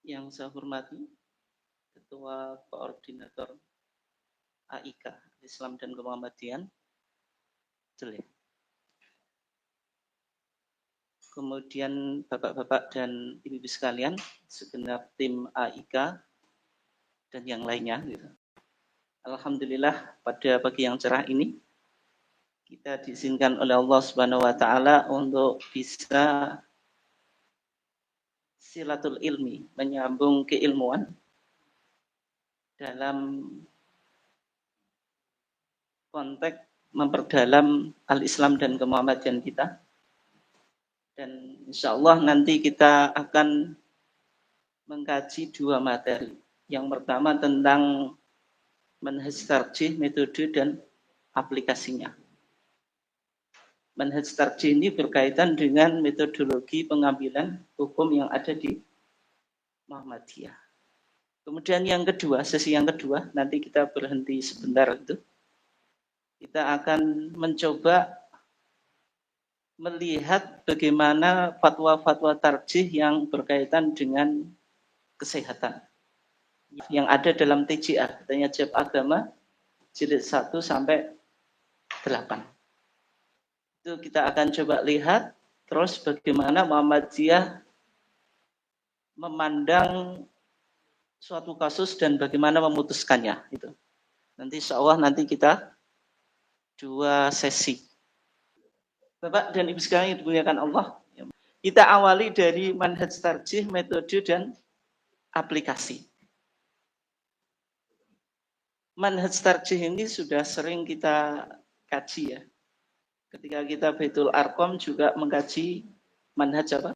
Yang saya hormati Ketua Koordinator AIK, Islam dan Kemuhammadiyaan, kemudian Bapak-bapak dan Ibu-ibu sekalian, segenap tim AIK dan yang lainnya. Alhamdulillah pada pagi yang cerah ini kita diizinkan oleh Allah Subhanahu wa taala untuk bisa silatul ilmi, menyambung keilmuan dalam konteks memperdalam al-Islam dan kemuhammadiyaan kita. Dan insya Allah nanti kita akan mengkaji dua materi. Yang pertama tentang manhaj tarjih, metode dan aplikasinya. Manhaj tarjih ini berkaitan dengan metodologi pengambilan hukum yang ada di Muhammadiyah. Kemudian yang kedua, sesi yang kedua, nanti kita berhenti sebentar itu. Kita akan mencoba melihat bagaimana fatwa-fatwa tarjih yang berkaitan dengan kesehatan. Yang ada dalam TJA, Tanya Jawab Agama, jilid 1 sampai 8. Itu kita akan coba lihat terus bagaimana Muhammadiyah memandang suatu kasus dan bagaimana memutuskannya. Itu. Nanti insya Allah nanti kita dua sesi. Bapak dan Ibu sekalian yang dimuliakan Allah, kita awali dari manhaj tarjih, metode dan aplikasi. Manhaj tarjih ini sudah sering kita kaji ya. Ketika kita Baitul Arqam juga mengkaji manhaj apa?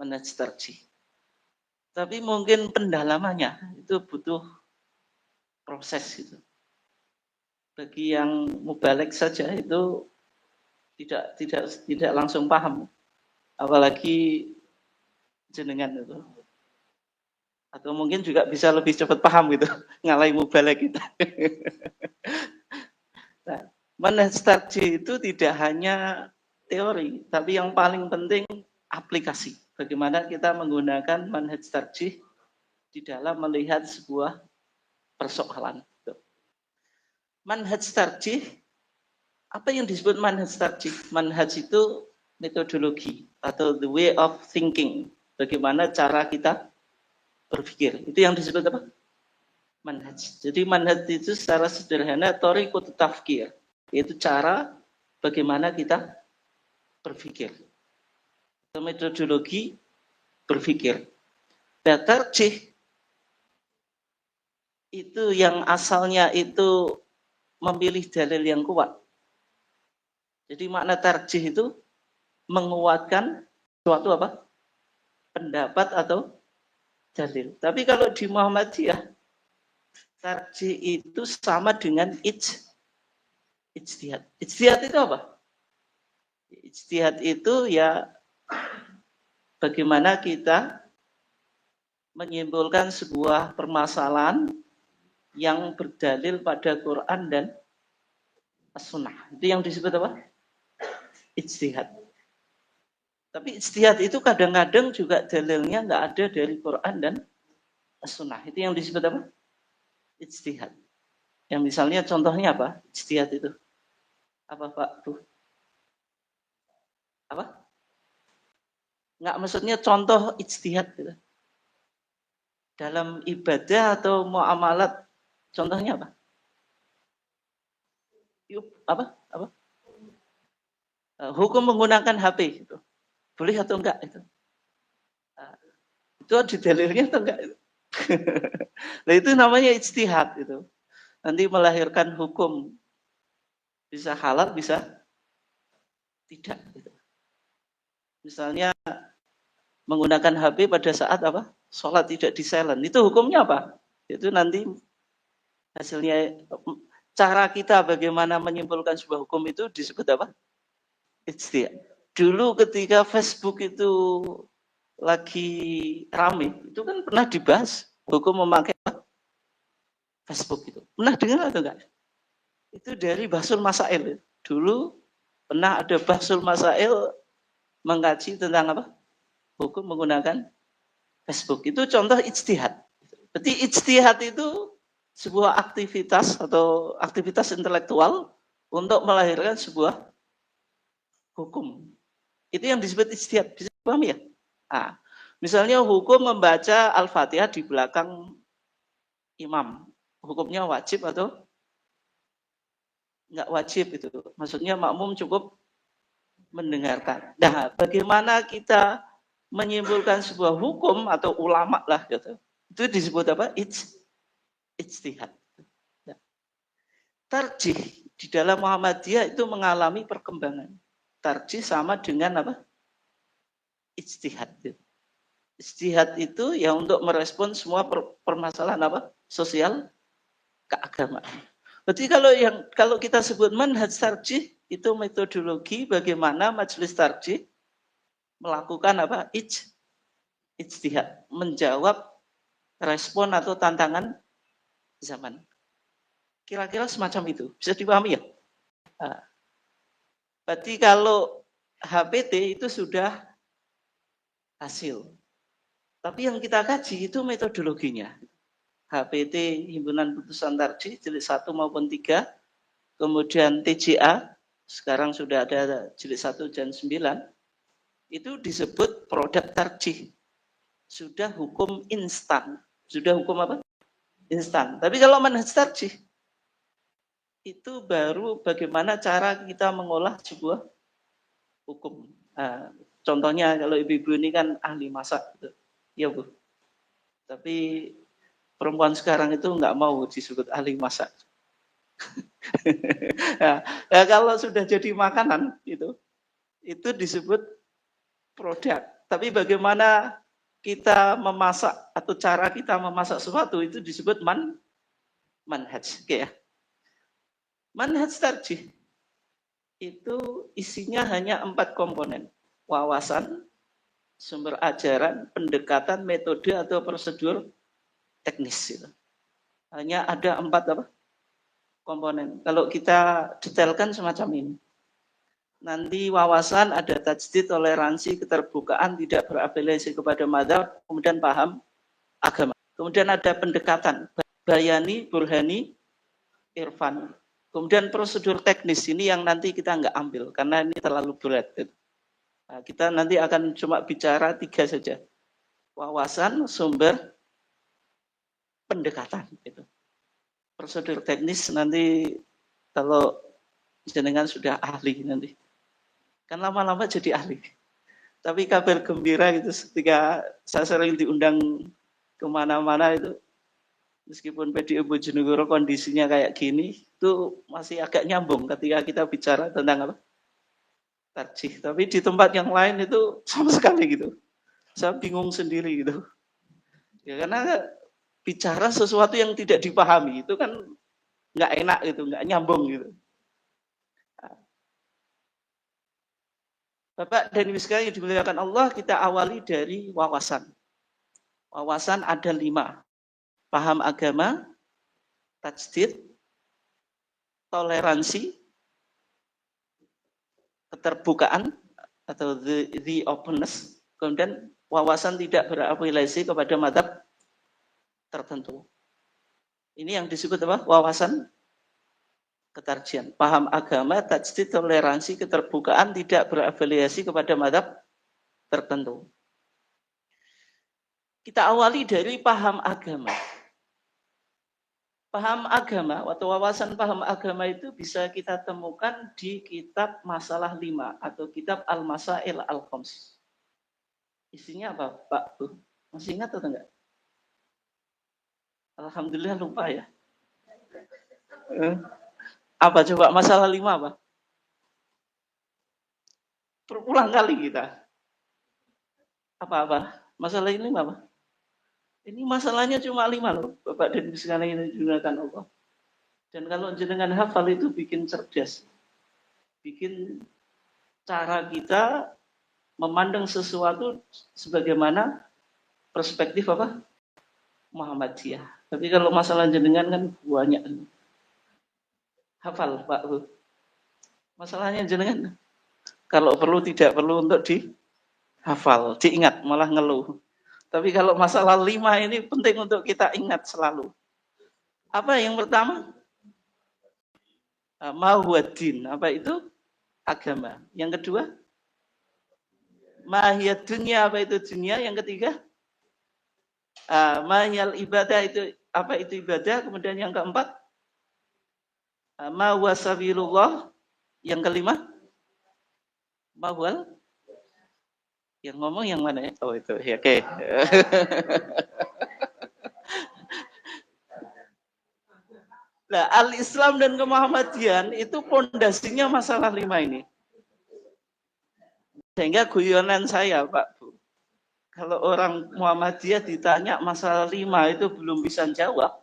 Manhaj tarjih. Tapi mungkin pendalamannya itu butuh proses gitu. Bagi yang mubalek saja itu tidak langsung paham, apalagi jenengan itu. Atau mungkin juga bisa lebih cepat paham gitu, ngalahin mubalek kita. Nah, manhaj tarjih itu tidak hanya teori, tapi yang paling penting aplikasi. Bagaimana kita menggunakan manhaj tarjih di dalam melihat sebuah persoalan. Manhaj tarjih, apa yang disebut manhaj tarjih? Manhaj itu metodologi atau the way of thinking. Bagaimana cara kita berpikir. Itu yang disebut apa? Manhaj. Jadi manhaj itu secara sederhana thariqut tafkir, yaitu cara bagaimana kita berpikir. Atau metodologi berpikir. Dan tarjih itu yang asalnya itu memilih dalil yang kuat. Jadi makna tarjih itu menguatkan suatu apa? Pendapat atau dalil. Tapi kalau di Muhammadiyah, tarjih itu sama dengan ijtihad. Ijtihad itu apa? Ijtihad itu ya bagaimana kita menyimpulkan sebuah permasalahan yang berdalil pada Quran dan As-Sunnah. Itu yang disebut apa? Ijtihad. Tapi ijtihad itu kadang-kadang juga dalilnya nggak ada dari Quran dan As-Sunnah. Itu yang disebut apa? Ijtihad. Yang misalnya contohnya apa? Ijtihad itu. Apa Pak? Tuh. Apa? Nggak, maksudnya contoh ijtihad gitu. Dalam ibadah atau muamalat, contohnya apa? Apa? Hukum menggunakan HP itu. Boleh atau enggak itu? Itu ada dalilnya atau enggak? Nah, itu namanya ijtihad itu. Nanti melahirkan hukum bisa halal, bisa tidak gitu. Misalnya menggunakan HP pada saat apa? Sholat tidak di silent. Itu hukumnya apa? Itu nanti hasilnya, cara kita bagaimana menyimpulkan sebuah hukum itu disebut apa? Ijtihad. Dulu ketika Facebook itu lagi rame, itu kan pernah dibahas hukum memakai Facebook itu. Pernah dengar atau enggak? Itu dari Bahsul Masail. Dulu pernah ada Bahsul Masail mengkaji tentang apa? Hukum menggunakan Facebook. Itu contoh ijtihad. Berarti ijtihad itu sebuah aktivitas atau aktivitas intelektual untuk melahirkan sebuah hukum. Itu yang disebut ijtihad. Bisa dipahami ya? Nah, misalnya hukum membaca Al-Fatihah di belakang imam. Hukumnya wajib atau enggak wajib itu. Maksudnya makmum cukup mendengarkan. Nah, bagaimana kita menyimpulkan sebuah hukum atau ulama lah gitu. Itu disebut apa? Ijtihad. Tarjih di dalam Muhammadiyah itu mengalami perkembangan. Tarjih sama dengan apa? Ijtihad. Ijtihad itu ya untuk merespon semua permasalahan apa? Sosial keagamaan. Berarti kalau kita sebut manhaj tarjih itu metodologi bagaimana majelis tarjih melakukan apa? Ijtihad, menjawab respon atau tantangan zaman. Kira-kira semacam itu. Bisa dipahami ya? Nah, berarti kalau HPT itu sudah hasil. Tapi yang kita kaji itu metodologinya. HPT, Himpunan Putusan Tarjih, jilid 1 maupun 3. Kemudian TJA, sekarang sudah ada jilid 1 dan 9. Itu disebut produk tarjih. Sudah hukum instan. Sudah hukum apa? Instan. Tapi kalau manhaj tarjih, itu baru bagaimana cara kita mengolah sebuah hukum. Nah, contohnya kalau ibu-ibu ini kan ahli masak, gitu. Ya Bu. Tapi perempuan sekarang itu nggak mau disebut ahli masak. Nah, kalau sudah jadi makanan itu disebut produk. Tapi bagaimana kita memasak atau cara kita memasak sesuatu itu disebut manhaj. Oke ya. Manhaj tarjih itu isinya hanya 4 komponen. Wawasan, sumber ajaran, pendekatan, metode atau prosedur teknis. Hanya ada 4 komponen. Kalau kita detailkan semacam ini. Nanti wawasan ada tajdid, toleransi, keterbukaan, tidak berafiliasi kepada madzhab, kemudian paham agama. Kemudian ada pendekatan, bayani, burhani, irfan. Kemudian prosedur teknis ini yang nanti kita nggak ambil karena ini terlalu berat. Nah, kita nanti akan cuma bicara 3 saja. Wawasan, sumber, pendekatan. Prosedur teknis nanti kalau jenengan sudah ahli nanti. Kan lama-lama jadi ahli. Tapi kabar gembira gitu ketika saya sering diundang kemana-mana itu. Meskipun PDI Bojonegoro kondisinya kayak gini, itu masih agak nyambung ketika kita bicara tentang apa? Tarjih. Tapi di tempat yang lain itu sama sekali gitu. Saya bingung sendiri gitu. Ya karena bicara sesuatu yang tidak dipahami itu kan nggak enak gitu, nggak nyambung gitu. Bapak dan Ibu sekalian yang dimuliakan Allah, kita awali dari wawasan. Wawasan ada 5. Paham agama, tajdid, toleransi, keterbukaan atau the openness, kemudian wawasan tidak berafiliasi kepada madzhab tertentu. Ini yang disebut apa? Wawasan ketarjihan. Paham agama, tajdid, toleransi, keterbukaan, tidak berafiliasi kepada madzhab tertentu. Kita awali dari paham agama. Paham agama atau wawasan paham agama itu bisa kita temukan di kitab Masalah 5 atau kitab Al-Masail Al-Khams. Isinya apa, Pak? Masih ingat atau enggak? Alhamdulillah lupa ya. Apa coba masalah 5 apa? Berulang kali kita. Apa-apa? Masalah ini apa? Ini masalahnya cuma 5 loh, Bapak dan Ibu sekalian yang digunakan Allah. Dan kalau jenengan hafal itu bikin cerdas. Bikin cara kita memandang sesuatu sebagaimana perspektif apa? Muhammadiyah. Tapi kalau masalah jenengan kan banyak. Hafal, Pak. Masalahnya jenengan. Kalau perlu tidak perlu untuk dihafal, diingat, malah ngeluh. Tapi kalau masalah 5 ini penting untuk kita ingat selalu. Apa yang pertama? Mahuwaddin. Apa itu? Agama. Yang kedua? Mahiyat dunia. Apa itu dunia? Yang ketiga? Mahiyal ibadah. Itu apa itu ibadah? Kemudian yang keempat? Mahuwasabilullah. Yang kelima? Mahuwal? Yang ngomong yang mana ya? Oh itu. Ya, oke. Nah, al-Islam dan kemuhammadian itu pondasinya masalah 5 ini. Sehingga guyonan saya, Pak Bu, kalau orang Muhammadiyah ditanya masalah 5 itu belum bisa jawab,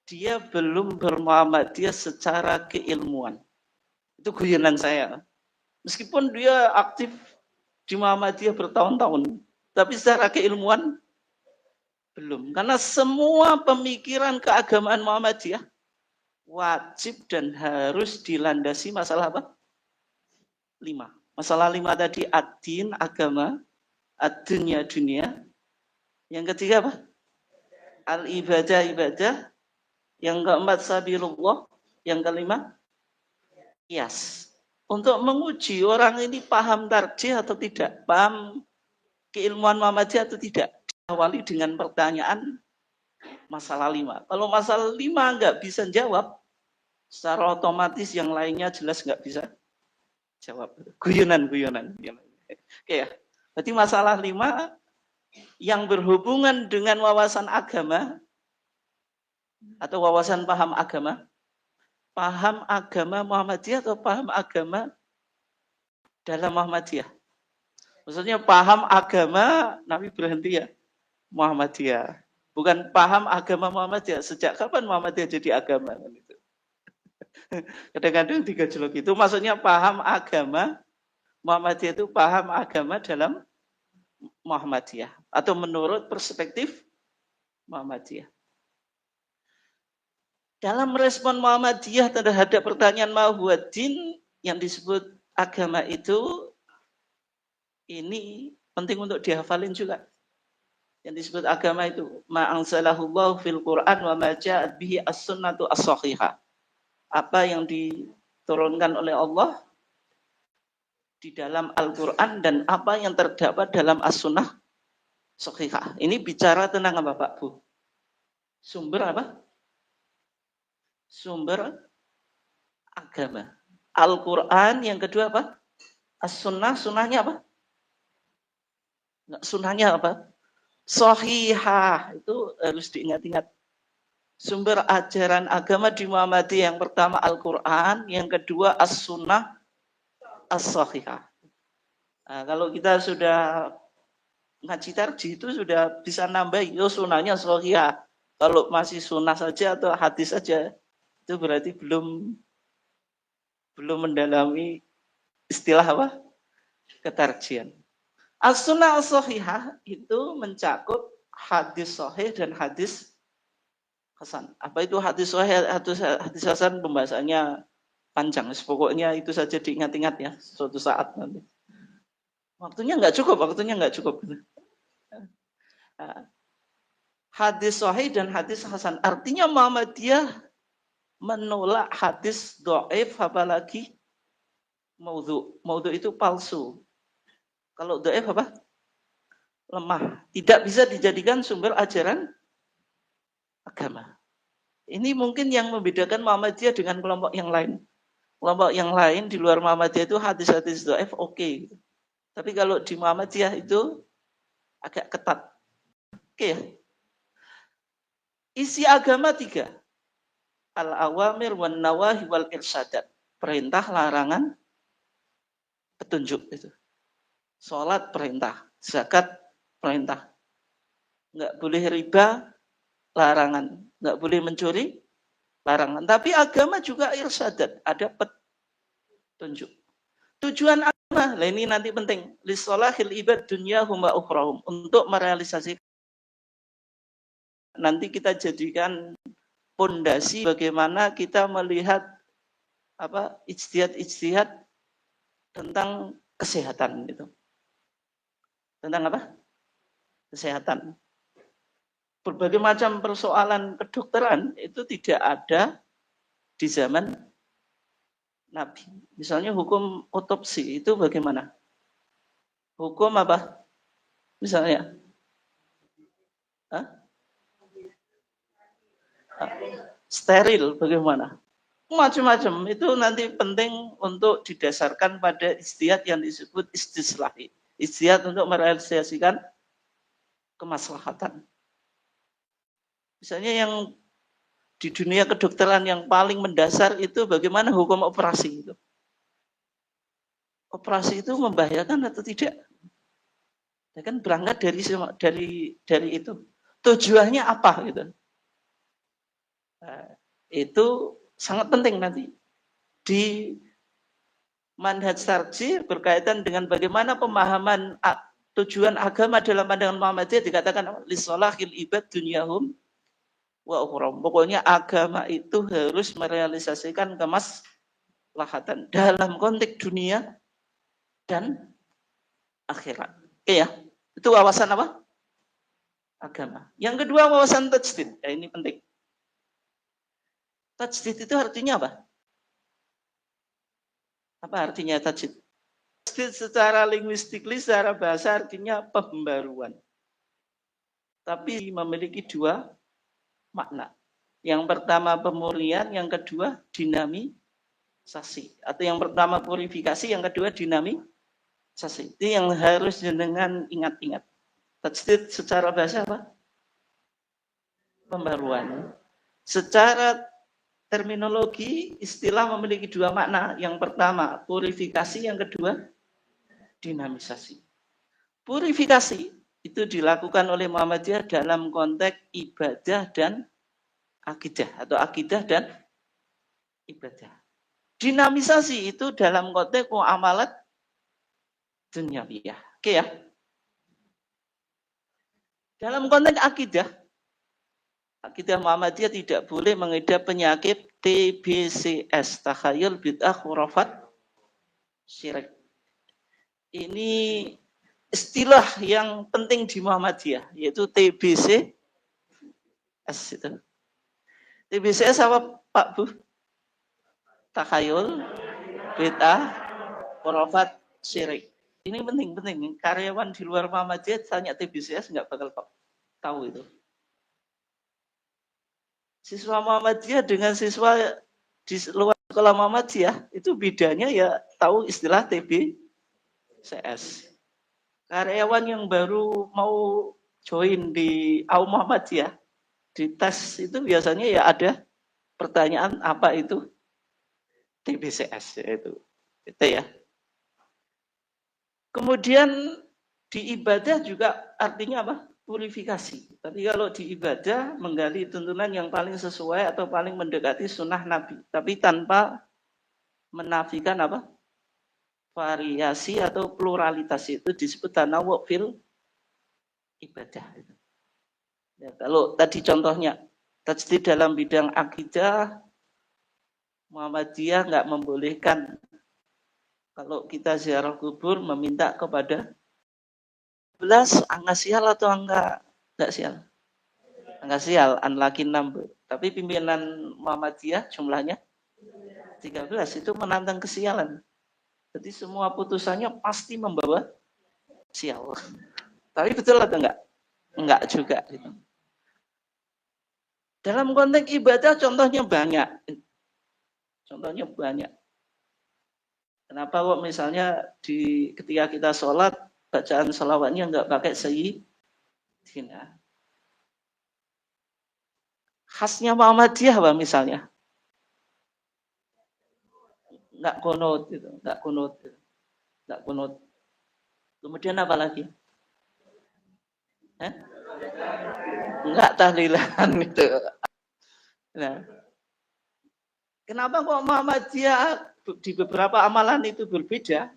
dia belum bermuhammadiyah secara keilmuan. Itu guyonan saya. Meskipun dia aktif di Muhammadiyah bertahun-tahun, tapi secara keilmuan belum. Karena semua pemikiran keagamaan Muhammadiyah wajib dan harus dilandasi masalah apa? 5. Masalah 5 tadi ad-din, agama, ad-dunya, dunia. Yang ketiga apa? Al-ibadah, ibadah. Yang keempat sabilullah. Yang kelima qiyas. Untuk menguji orang ini paham tarjih atau tidak, paham keilmuan Muhammadiyah atau tidak, diawali dengan pertanyaan masalah 5. Kalau masalah 5 nggak bisa jawab, secara otomatis yang lainnya jelas nggak bisa jawab. Guyonan. Oke ya. Berarti masalah 5 yang berhubungan dengan wawasan agama atau wawasan paham agama Muhammadiyah atau paham agama dalam Muhammadiyah. Maksudnya paham agama Nabi berhenti ya Muhammadiyah. Bukan paham agama Muhammadiyah. Sejak kapan Muhammadiyah jadi agama? Kadang-kadang digejolok itu maksudnya paham agama Muhammadiyah itu paham agama dalam Muhammadiyah atau menurut perspektif Muhammadiyah. Dalam respon Muhammadiyah terhadap pertanyaan mahuwaddin yang disebut agama itu, ini penting untuk dihafalin juga. Yang disebut agama itu ma'anzalahullahu fil Qur'an wa ma ja'at bihi as-sunnatu as-sahihah. Apa yang diturunkan oleh Allah di dalam Al-Quran dan apa yang terdapat dalam as-sunnah sahihah. Ini bicara tentang apa Pak Bu? Sumber apa? Sumber agama. Al-Quran, yang kedua apa? As-sunnah, sunnahnya apa? Sunnahnya apa? Sahihah, itu harus diingat-ingat. Sumber ajaran agama di Muhammadiyah yang pertama Al-Quran, yang kedua As-Sunnah As-Sahihah. Nah, kalau kita sudah ngaji tarjih itu sudah bisa nambah, sunnahnya Sahihah. Kalau masih sunnah saja atau hadis saja, itu berarti belum mendalami istilah apa? Ketarjihan. As-Sunnah As-Sahihah itu mencakup hadis sahih dan hadis hasan. Apa itu hadis sahih, hadis hasan pembahasannya panjang. Pokoknya itu saja diingat-ingat ya suatu saat nanti. Waktunya nggak cukup. Hadis sahih dan hadis hasan. Artinya Muhammadiyah menolak hadis dhaif, apalagi maudhu. Maudhu itu palsu. Kalau dhaif apa? Lemah. Tidak bisa dijadikan sumber ajaran agama. Ini mungkin yang membedakan Muhammadiyah dengan kelompok yang lain. Kelompok yang lain di luar Muhammadiyah itu hadis-hadis dhaif oke. Tapi kalau di Muhammadiyah itu agak ketat. Oke ya. Isi agama 3. Al-awamir wan nawahi wal irsyadat. Perintah, larangan, petunjuk itu. Salat perintah, zakat perintah. Enggak boleh riba, larangan. Enggak boleh mencuri, larangan. Tapi agama juga irsyadat, ada petunjuk. Tujuan agama, nah ini nanti penting. Lissolahil ibad dunyahum wa ukhrahum. Untuk merealisasikan. Nanti kita jadikan pondasi bagaimana kita melihat apa ijtihad tentang kesehatan itu. Tentang apa? kesehatan. Berbagai macam persoalan kedokteran itu tidak ada di zaman Nabi. Misalnya hukum otopsi itu bagaimana? Hukum apa? Misalnya? Hah? Steril bagaimana? Macam-macam. Itu nanti penting untuk didasarkan pada ijtihad yang disebut istislahi. Ijtihad untuk merealisasikan kemaslahatan. Misalnya yang di dunia kedokteran yang paling mendasar itu bagaimana hukum operasi itu. Operasi itu membahayakan atau tidak? Ya kan berangkat dari itu. Tujuannya apa gitu. Nah, itu sangat penting nanti di manhaj tarjih berkaitan dengan bagaimana pemahaman tujuan agama dalam pandangan Muhammadiyah dikatakan lisolahil ibad dunyahum wa ukhram. Pokoknya agama itu harus merealisasikan kemaslahatan dalam konteks dunia dan akhirat. Oke ya, itu wawasan apa? Agama. Yang kedua wawasan tajdid. Ya, ini penting. Tajdid itu artinya apa? Apa artinya tajdid? Tajdid secara linguistik, secara bahasa artinya pembaruan. Tapi memiliki dua makna. Yang pertama pemurnian, yang kedua dinamisasi. Atau yang pertama purifikasi, yang kedua dinamisasi. Itu yang harus jenengan ingat-ingat. Tajdid secara bahasa apa? Pembaruan. Secara terminologi, istilah memiliki dua makna. Yang pertama purifikasi, yang kedua dinamisasi. Purifikasi itu dilakukan oleh Muhammadiyah dalam konteks ibadah dan akidah atau akidah dan ibadah. Dinamisasi itu dalam konteks muamalat dunyawiyah. Oke ya. Dalam konteks akidah Muhammadiyah tidak boleh mengidap penyakit TBCS, takhayul bid'ah khurafat syirik. Ini istilah yang penting di Muhammadiyah, yaitu TBCS itu. TBCS apa Pak Bu? Takhayul bid'ah khurafat syirik. Ini penting. Karyawan di luar Muhammadiyah tanya TBCS nggak bakal tahu itu. Siswa Muhammadiyah dengan siswa di luar sekolah Muhammadiyah itu bedanya ya tahu istilah TBCS. Karyawan yang baru mau join di AU Muhammadiyah di tes itu biasanya ya ada pertanyaan apa itu TBCS itu ya. Kemudian di ibadah juga artinya apa? Purifikasi. Tapi kalau di ibadah menggali tuntunan yang paling sesuai atau paling mendekati sunnah Nabi. Tapi tanpa menafikan apa? Variasi atau pluralitas itu disebut tanawu fil ibadah. Ya, kalau tadi contohnya tajdid dalam bidang akidah, Muhammadiyah nggak membolehkan kalau kita ziarah kubur meminta kepada 11 angka sial atau angka enggak sial? Angka sial, unlucky number. Tapi pimpinan Muhammadiyah jumlahnya 13 itu menantang kesialan. Jadi semua putusannya pasti membawa sial. Tapi betul atau enggak? Enggak juga. Gitu. Dalam konteks ibadah contohnya banyak. Kenapa kok misalnya ketika kita sholat, bacaan sholawatnya enggak pakai sayyidina. Khasnya Muhammadiyah apa misalnya? Enggak kunut gitu, enggak kunut. Kemudian apa lagi? Enggak tahlilan itu. Nah, kenapa kok Muhammadiyah di beberapa amalan itu berbeda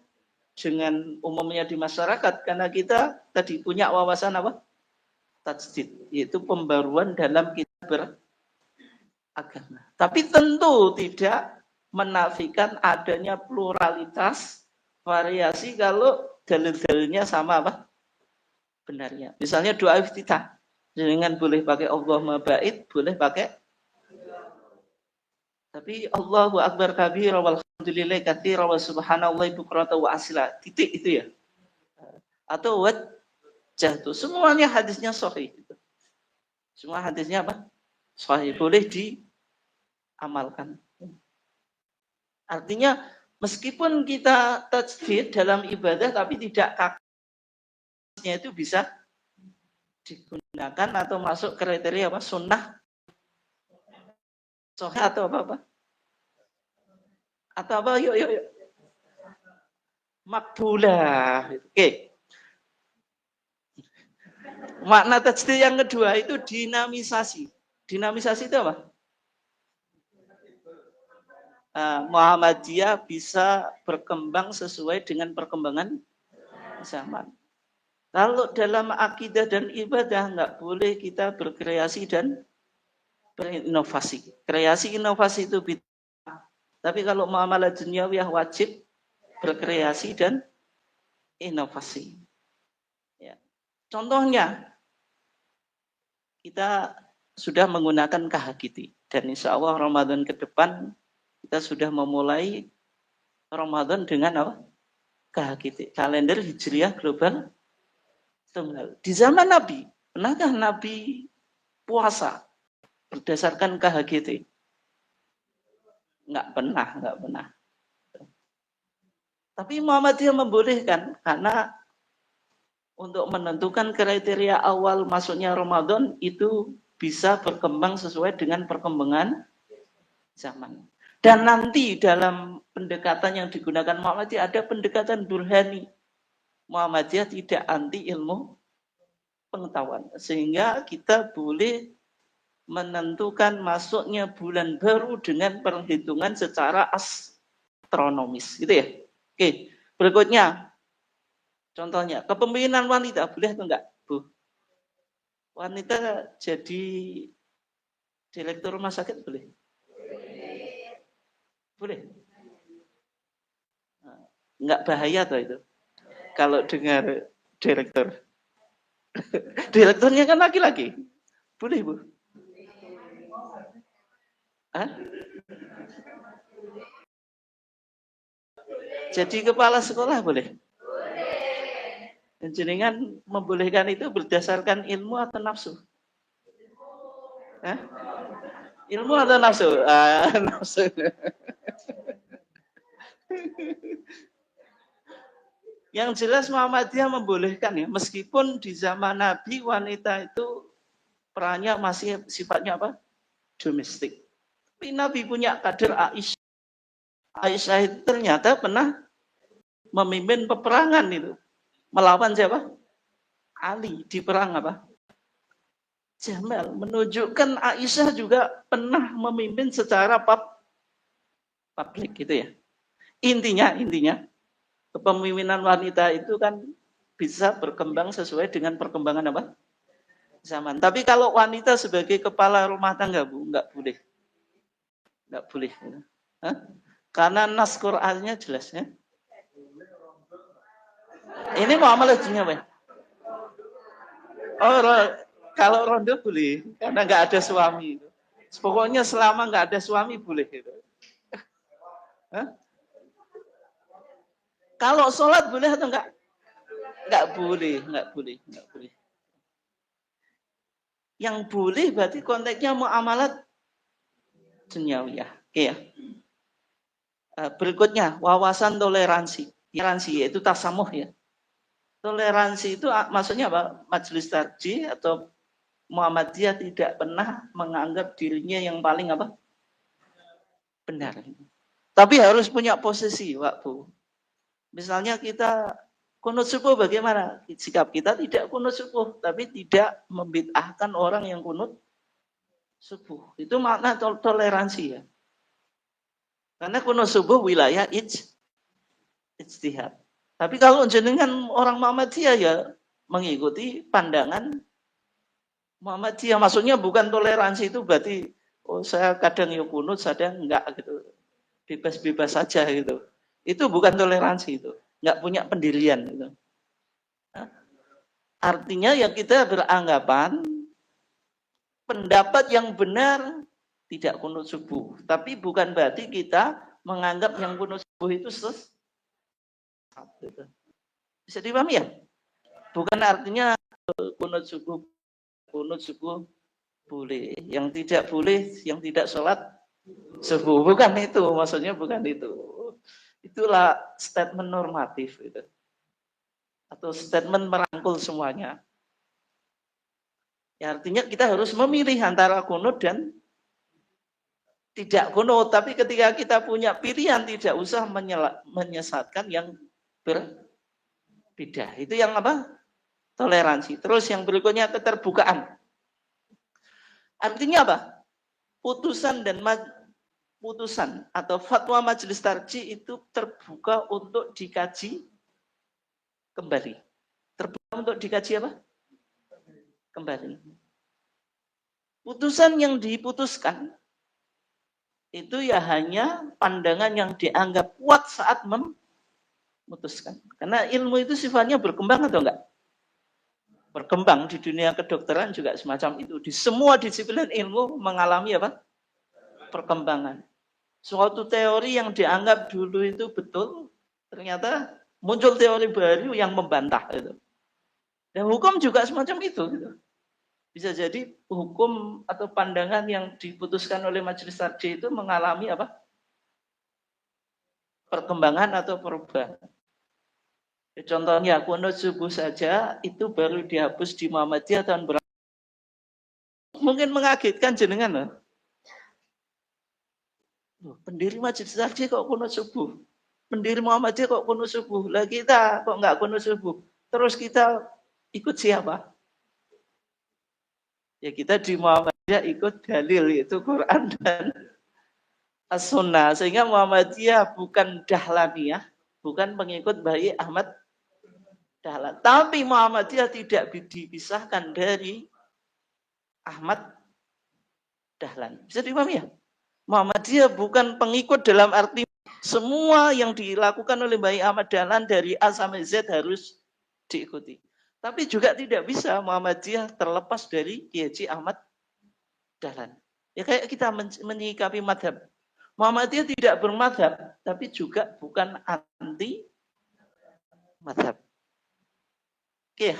dengan umumnya di masyarakat? Karena kita tadi punya wawasan apa? Tajdid, yaitu pembaruan dalam kita beragama. Tapi tentu tidak menafikan adanya pluralitas variasi kalau dalil-dalilnya sama apa? benarnya. Misalnya doa iftitah, dengan boleh pakai Allahumma ba'id, boleh pakai tapi Allahu Akbar kabira walhamdulillah katsira wa subhanallah bukrata wa asila. Titik itu ya. Atau wajjahtu. Semuanya hadisnya sahih. Semua hadisnya apa? Sahih. Boleh diamalkan. Artinya meskipun kita tajdid dalam ibadah tapi tidak kakasnya itu bisa digunakan atau masuk kriteria apa? Sunnah sahih atau apa? Atau apa? Yuk. Makbulah. Oke. Makna tajdid yang kedua itu dinamisasi. Dinamisasi itu apa? Muhammadiyah bisa berkembang sesuai dengan perkembangan zaman. Kalau dalam akidah dan ibadah nggak boleh kita berkreasi dan berinovasi. Kreasi inovasi itu bid'ah. Tapi kalau muamalah duniawiyah wajib berkreasi dan inovasi. Ya. Contohnya, kita sudah menggunakan kahakiti. Dan insya Allah Ramadan ke depan kita sudah memulai Ramadan dengan apa? Kahakiti. Kalender Hijriah Global Tunggal. Di zaman Nabi, pernahkah Nabi puasa berdasarkan KHGT? Nggak pernah. Tapi Muhammadiyah membolehkan karena untuk menentukan kriteria awal masuknya Ramadan itu bisa berkembang sesuai dengan perkembangan zaman. Dan nanti dalam pendekatan yang digunakan Muhammadiyah ada pendekatan burhani. Muhammadiyah tidak anti ilmu pengetahuan. Sehingga kita boleh menentukan masuknya bulan baru dengan perhitungan secara astronomis. Gitu ya. Oke, berikutnya. Contohnya, kepemimpinan wanita. Boleh atau enggak, Bu? Wanita jadi direktur rumah sakit boleh? Boleh. Enggak bahaya atau itu? Kalau dengar direktur. Direkturnya kan laki-laki. Boleh, Bu? Hah? Jadi kepala sekolah boleh? Dan jenengan membolehkan itu berdasarkan ilmu atau nafsu? Hah? Ilmu atau nafsu? Nafsu. Yang jelas Muhammadiyah membolehkan ya, meskipun di zaman Nabi wanita itu perannya masih sifatnya apa? Domestik. Tapi Nabi punya kader Aisyah. Aisyah itu ternyata pernah memimpin peperangan itu. Melawan siapa? Ali di perang apa? Jamal. Menunjukkan Aisyah juga pernah memimpin secara publik gitu ya. Intinya kepemimpinan wanita itu kan bisa berkembang sesuai dengan perkembangan apa? Zaman. Tapi kalau wanita sebagai kepala rumah tangga, Bu, enggak boleh. Enggak boleh. Hah? Karena nas Qur'annya jelas ya. Ini muamalah dunia, Pak. Oh, kalau rondo boleh, karena enggak ada suami. Pokoknya selama enggak ada suami boleh gitu. Hah? Kalau sholat boleh atau enggak? Enggak boleh. Yang boleh berarti konteksnya muamalat duniawiyah. Oke ya. Berikutnya, wawasan toleransi. Toleransi yaitu tasamuh ya. Toleransi itu maksudnya apa? Majelis tarjih atau Muhammadiyah tidak pernah menganggap dirinya yang paling apa? Benar. Tapi harus punya posisi, Waktu. Misalnya kita kunut subuh bagaimana? Sikap kita tidak kunut subuh, tapi tidak membid'ahkan orang yang kunut subuh. Itu makna toleransi ya. Karena kunut subuh wilayah ijtihad. Tapi kalau jenengan orang Muhammadiyah ya mengikuti pandangan Muhammadiyah. Maksudnya bukan toleransi itu berarti saya kadang ya kunut, kadang enggak gitu. Bebas-bebas saja gitu. Itu bukan toleransi itu. Enggak punya pendirian gitu. Artinya ya kita beranggapan pendapat yang benar tidak kunut subuh. Tapi bukan berarti kita menganggap yang kunut subuh itu sesat. Bisa dipahami ya? Bukan artinya kunut subuh boleh. Yang tidak boleh, yang tidak sholat subuh. Bukan itu, maksudnya bukan itu. Itulah statement normatif. Gitu. Atau statement merangkul semuanya. Ya, artinya kita harus memilih antara kunut dan tidak kunut. Tapi ketika kita punya pilihan, tidak usah menyesatkan yang berbeda. Itu yang apa? Toleransi. Terus yang berikutnya keterbukaan. Artinya apa? Putusan atau fatwa majelis tarjih itu terbuka untuk dikaji kembali. Terbuka untuk dikaji apa? Kembali. Putusan yang diputuskan itu ya hanya pandangan yang dianggap kuat saat memutuskan. Karena ilmu itu sifatnya berkembang atau enggak? Berkembang. Di dunia kedokteran juga semacam itu. Di semua disiplin ilmu mengalami apa? Perkembangan. Suatu teori yang dianggap dulu itu betul, ternyata muncul teori baru yang membantah itu. Dan hukum juga semacam itu. Gitu. Bisa jadi hukum atau pandangan yang diputuskan oleh majelis tarjih itu mengalami apa? Perkembangan atau perubahan. Contohnya kunut subuh saja itu baru dihapus di Muhammadiyah tahun berapa? Mungkin mengagetkan jenengan loh. Pendiri majelis tarjih kok kunut subuh? Pendiri Muhammadiyah kok kunut subuh? Lah kita kok nggak kunut subuh? Terus kita ikut siapa? Ya kita di Muhammadiyah ikut dalil yaitu Quran dan As-Sunnah. Sehingga Muhammadiyah bukan Dahlaniyah, bukan pengikut Bayi Ahmad Dahlan. Tapi Muhammadiyah tidak dipisahkan dari Ahmad Dahlan. Bisa dipahami ya? Muhammadiyah bukan pengikut dalam arti semua yang dilakukan oleh Bayi Ahmad Dahlan dari A sampai Z harus diikuti. Tapi juga tidak bisa Muhammadiyah terlepas dari Kiai Haji Ahmad Dahlan. Ya kayak kita menyikapi madhab. Muhammadiyah tidak bermadhab, tapi juga bukan anti madhab. Oke ya.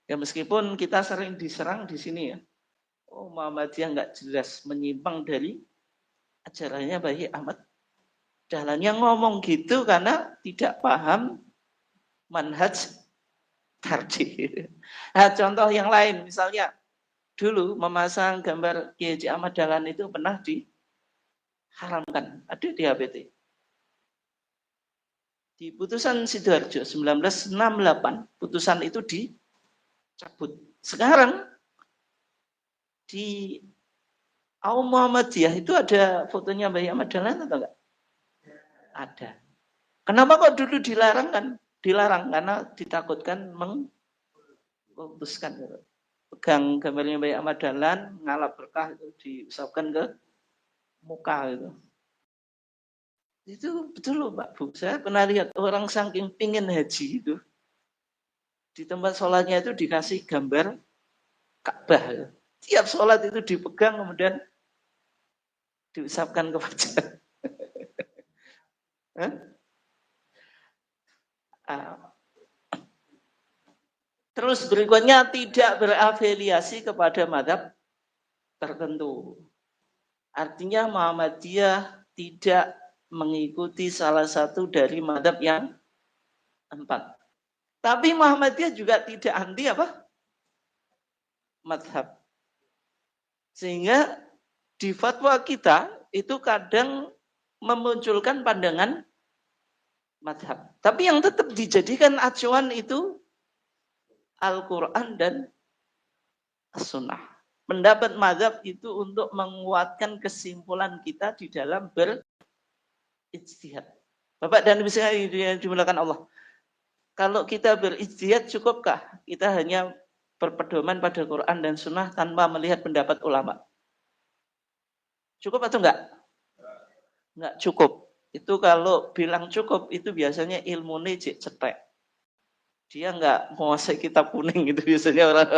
Ya meskipun kita sering diserang di sini ya. Oh Muhammadiyah nggak jelas menyimpang dari ajarannya Bayi Ahmad Dahlan. Yang ngomong gitu karena tidak paham manhaj tarjih. Nah, contoh yang lain misalnya dulu memasang gambar Kiai Haji Ahmad Dahlan itu pernah diharamkan. Ada di HPT. Di putusan Sidoarjo 1968, putusan itu dicabut. Sekarang di Aum Muhammadiyah itu ada fotonya Bayi Ahmad Dahlan atau enggak? Ada. Kenapa kok dulu dilarang kan? Dilarang karena ditakutkan memutuskan. Pegang gambarnya Bayi Ahmad Dahlan, ngalap berkah itu diusapkan ke muka itu. Itu betul loh Pak Bu. Saya pernah lihat orang saking pingin haji itu. Di tempat sholatnya itu dikasih gambar Ka'bah. Tiap sholat itu dipegang kemudian diusapkan ke wajah. Terus berikutnya tidak berafiliasi kepada madhab tertentu. Artinya Muhammadiyah tidak mengikuti salah satu dari madhab yang 4. Tapi Muhammadiyah juga tidak anti apa? Madhab. Sehingga di fatwa kita itu kadang memunculkan pandangan madhab. Tapi yang tetap dijadikan acuan itu Al-Quran dan As-Sunnah. Pendapat madhab itu untuk menguatkan kesimpulan kita di dalam berijtihad. Bapak dan Ibu sekalian dimulakan Allah. Kalau kita berijtihad cukupkah kita hanya berpedoman pada Quran dan Sunnah tanpa melihat pendapat ulama? Cukup atau enggak? Enggak cukup. Itu kalau bilang cukup itu biasanya ilmu cek cetek. Dia nggak menguasai kitab kuning gitu biasanya orang.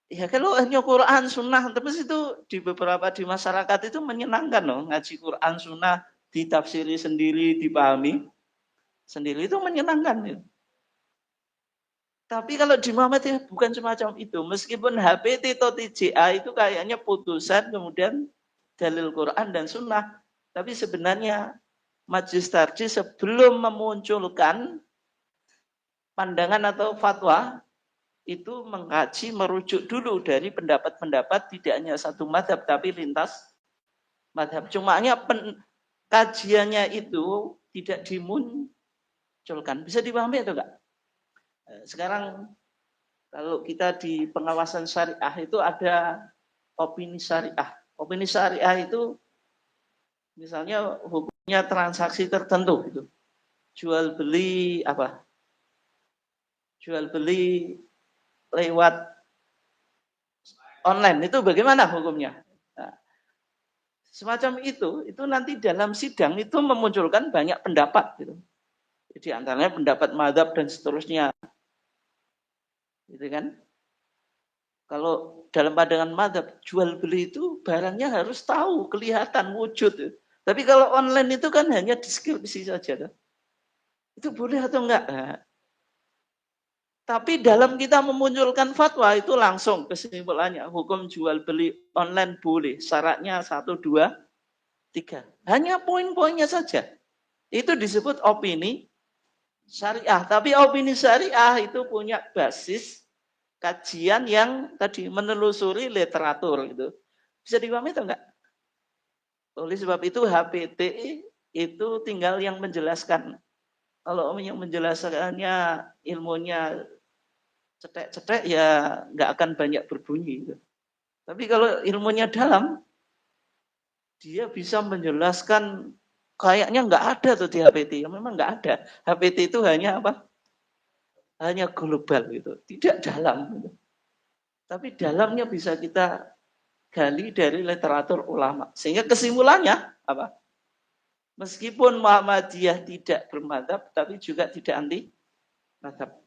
Ya kalau hanya Quran, Sunnah, terus itu di beberapa di masyarakat itu menyenangkan loh. Ngaji Quran, Sunnah, ditafsiri sendiri, dipahami sendiri itu menyenangkan. Ya. Tapi kalau di Muhammadiyah bukan semacam itu. Meskipun HPT atau TJA itu kayaknya putusan kemudian dalil Quran dan Sunnah. Tapi sebenarnya Majelis Tarjih sebelum memunculkan pandangan atau fatwa itu mengkaji merujuk dulu dari pendapat-pendapat tidak hanya satu madhab tapi lintas madhab. Cumanya kajiannya itu tidak dimunculkan. Bisa dipahami atau enggak? Sekarang kalau kita di pengawasan syariah itu ada opini syariah. Opini syariah itu misalnya hukumnya transaksi tertentu gitu. Jual beli apa? Jual beli lewat online itu bagaimana hukumnya? Nah, semacam itu nanti dalam sidang itu memunculkan banyak pendapat gitu. Di antaranya pendapat mazhab dan seterusnya. Gitu kan? Kalau dalam pandangan mazhab jual beli itu barangnya harus tahu, kelihatan, wujud. Tapi kalau online itu kan hanya deskripsi saja. Itu boleh atau enggak? Nah, tapi dalam kita memunculkan fatwa itu langsung kesimpulannya hukum jual beli online boleh. Syaratnya 1, 2, 3. Hanya poin-poinnya saja. Itu disebut opini syariah. Tapi opini syariah itu punya basis kajian yang tadi menelusuri literatur gitu. Bisa dipahami atau enggak? Oleh sebab itu HPT itu tinggal yang menjelaskan. Kalau yang menjelaskannya ilmunya cetek-cetek ya nggak akan banyak berbunyi. Gitu. Tapi kalau ilmunya dalam, dia bisa menjelaskan kayaknya nggak ada tuh di HPT. Memang nggak ada. HPT itu hanya apa? Hanya global gitu, tidak dalam. Gitu. Tapi dalamnya bisa kita gali dari literatur ulama. Sehingga kesimpulannya apa? Meskipun Muhammadiyah tidak bermadhab, tapi juga tidak anti madhab.